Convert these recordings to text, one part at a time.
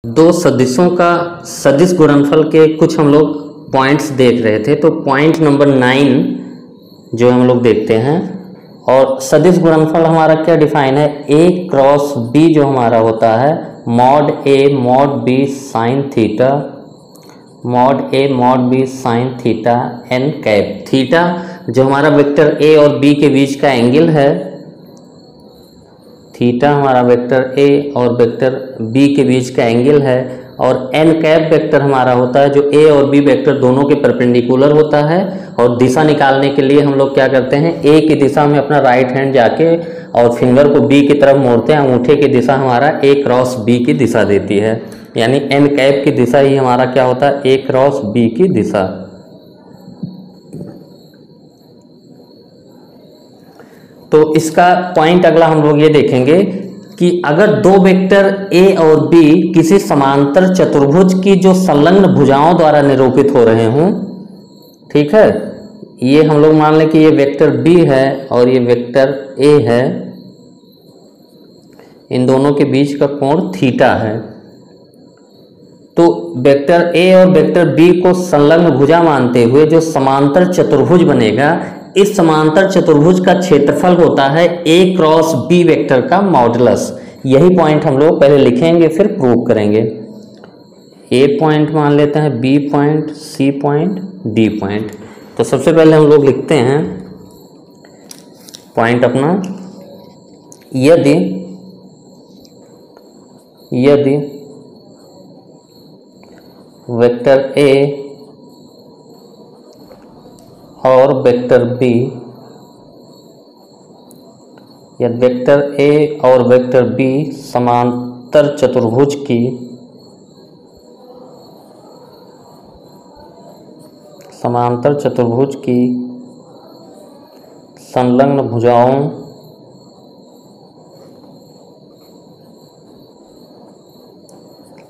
दो सदिशों का सदिश गुणनफल के कुछ हम लोग पॉइंट्स देख रहे थे। तो पॉइंट नंबर 9 जो हम लोग देखते हैं, और सदिश गुणनफल हमारा क्या डिफाइन है, ए क्रॉस बी जो हमारा होता है mod A mod B sine theta, mod A mod B sine theta n cap. Theta जो हमारा वेक्टर ए और बी के बीच का एंगल है, थीटा हमारा वेक्टर ए और वेक्टर बी के बीच का एंगल है, और एन कैप वेक्टर हमारा होता है जो ए और बी वेक्टर दोनों के परपेंडिकुलर होता है। और दिशा निकालने के लिए हम लोग क्या करते हैं, ए की दिशा में अपना राइट हैंड जाके और फिंगर को बी की तरफ मोड़ते हैं। अंगूठे की दिशा हमारा ए क्रॉस बी की दिशा देती है, यानी एन कैप की दिशा ही हमारा क्या होता है, ए क्रॉस बी की दिशा। तो इसका पॉइंट अगला हम लोग ये देखेंगे कि अगर दो वेक्टर ए और बी किसी समांतर चतुर्भुज की जो संलग्न भुजाओं द्वारा निरूपित हो रहे हों, ठीक है, ये हम लोग मान लें कि ये वेक्टर बी है और ये वेक्टर ए है, इन दोनों के बीच का कोण थीटा है। तो वेक्टर ए और वेक्टर बी को संलग्न भुजा मानते हुए जो समांतर चतुर्भुज बनेगा, इस समांतर चतुर्भुज का क्षेत्रफल होता है ए क्रॉस बी वेक्टर का मॉडुलस। यही पॉइंट हम लोग पहले लिखेंगे फिर प्रूव करेंगे। ए पॉइंट मान लेते हैं, B point, C point, D point. तो सबसे पहले हम लोग लिखते हैं पॉइंट अपना, यदि वेक्टर ए और वेक्टर बी, या वेक्टर ए और वेक्टर बी समांतर चतुर्भुज की संलग्न भुजाओं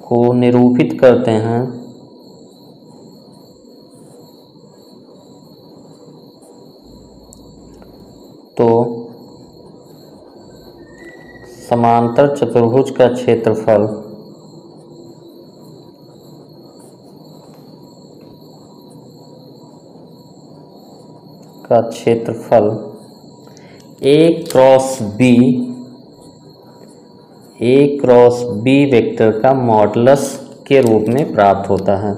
को निरूपित करते हैं, तो समांतर चतुर्भुज का क्षेत्रफल ए क्रॉस बी वेक्टर का मॉडुलस के रूप में प्राप्त होता है।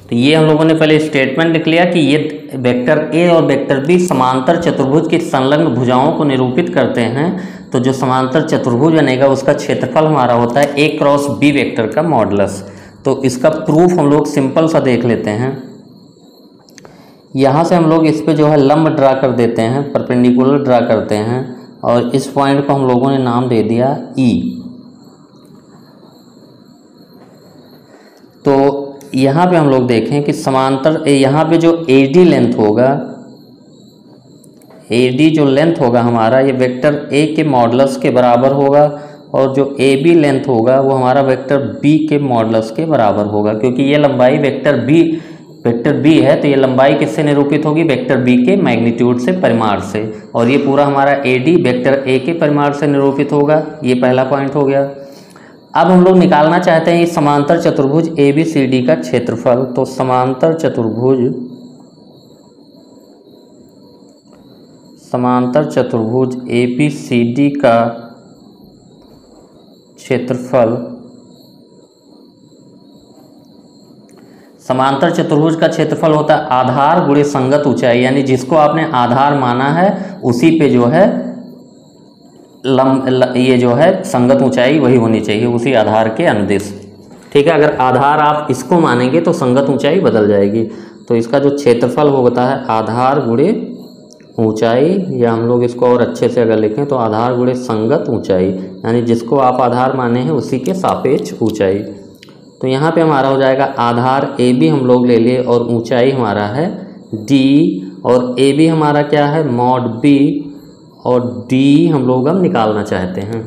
तो ये हम लोगों ने पहले स्टेटमेंट लिख लिया कि ये वेक्टर ए और वेक्टर बी समांतर चतुर्भुज की संलग्न भुजाओं को निरूपित करते हैं। तो जो समांतर चतुर्भुज बनेगा उसका क्षेत्रफल हमारा होता है ए क्रॉस बी वेक्टर का मॉडुलस। तो इसका प्रूफ हम लोग सिंपल सा देख लेते हैं। यहाँ से हम लोग इस पे जो है लंब ड्रा कर देते हैं, परपेंडिकुलर ड्रा करते हैं, और इस पॉइंट को हम लोगों ने नाम दे दिया ई। तो यहाँ पे हम लोग देखें कि समांतर यहाँ पे जो AD लेंथ होगा, AD जो लेंथ होगा हमारा, ये वेक्टर A के मॉडुलस के बराबर होगा, और जो AB लेंथ होगा वो हमारा वेक्टर B के मॉडुलस के बराबर होगा। क्योंकि ये लंबाई वेक्टर B है, तो ये लंबाई किससे निरूपित होगी, वेक्टर B के मैग्नीट्यूड से, परिमाण से, और ये पूरा हमारा AD वेक्टर A के परिमाण से निरूपित होगा। ये पहला पॉइंट हो गया। अब हम लोग निकालना चाहते हैं इस समांतर चतुर्भुज ABCD का क्षेत्रफल। तो समांतर चतुर्भुज ABCD का क्षेत्रफल, समांतर चतुर्भुज का क्षेत्रफल होता है आधार गुणे संगत ऊंचाई, यानी जिसको आपने आधार माना है उसी पे जो है ये जो है संगत ऊंचाई वही होनी चाहिए, उसी आधार के अनुदिश। ठीक है, अगर आधार आप इसको मानेंगे तो संगत ऊंचाई बदल जाएगी। तो इसका जो क्षेत्रफल होता है आधार गुणे ऊंचाई, या हम लोग इसको और अच्छे से अगर लिखें तो आधार गुणे संगत ऊंचाई, यानी जिसको आप आधार माने हैं उसी के सापेक्ष ऊंचाई। तो यहाँ पे हमारा हो जाएगा आधार AB हम लोग ले लिए, और ऊंचाई हमारा है D, और AB हमारा क्या है मॉड B, और D हम लोग अब निकालना चाहते हैं।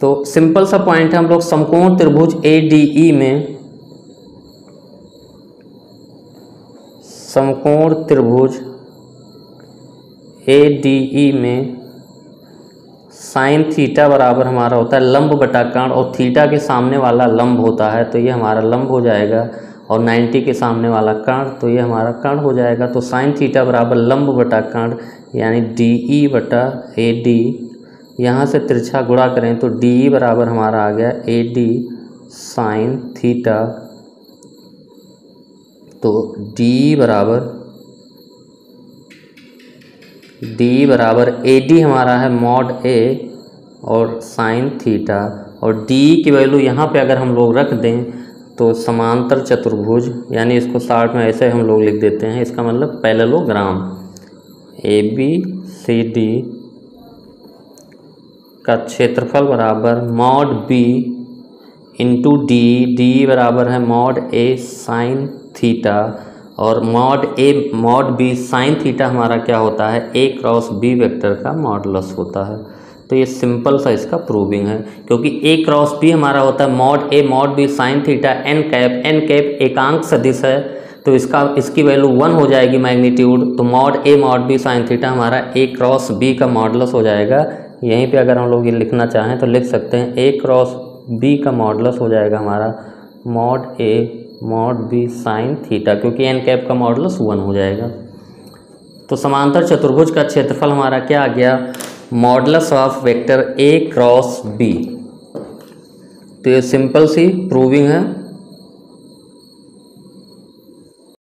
तो सिंपल सा पॉइंट है, हम लोग समकोण त्रिभुज ADE में समकोण त्रिभुज ADE में साइन थीटा बराबर हमारा होता है लंब बटा कर्ण, और थीटा के सामने वाला लंब होता है तो ये हमारा लंब हो जाएगा, और 90 के सामने वाला कर्ण तो ये हमारा कर्ण हो जाएगा। तो साइन थीटा बराबर लंब बटा कर्ण यानी DE बटा AD, यहाँ से तिरछा गुणा करें तो DE बराबर हमारा आ गया AD साइन थीटा। तो DE बराबर AD हमारा है मॉड A और साइन थीटा, और DE की वैल्यू यहाँ पे अगर हम लोग रख दें तो समांतर चतुर्भुज, यानी इसको शॉर्ट में ऐसे हम लोग लिख देते हैं, इसका मतलब पैरेललोग्राम ABCD का क्षेत्रफल बराबर मॉड B इंटू DE बराबर है मॉड A साइन थीटा, और मॉड B साइन थीटा हमारा क्या होता है, A क्रॉस B वेक्टर का मॉडुलस होता है। तो ये सिंपल सा इसका प्रूविंग है, क्योंकि A क्रॉस B हमारा होता है mod A mod B sine theta n cap एकांक सदिश है, तो इसकी वैल्यू 1 हो जाएगी मैग्नीट्यूड। तो mod A mod B sine theta हमारा A क्रॉस B का मॉडुलस हो जाएगा। यहीं पे अगर हम लोग ये लिखना चाहें तो लिख सकते हैं A क्रॉस B का मॉडुलस हो जाएगा हमारा mod A mod B sine theta, क्योंकि n कैप का मॉडुलस 1 हो जाएगा। तो समांतर चतुर्भुज का क्षेत्रफल हमारा क्या आ गया, modulus of vector A cross B। तो ये सिंपल सी प्रूविंग है।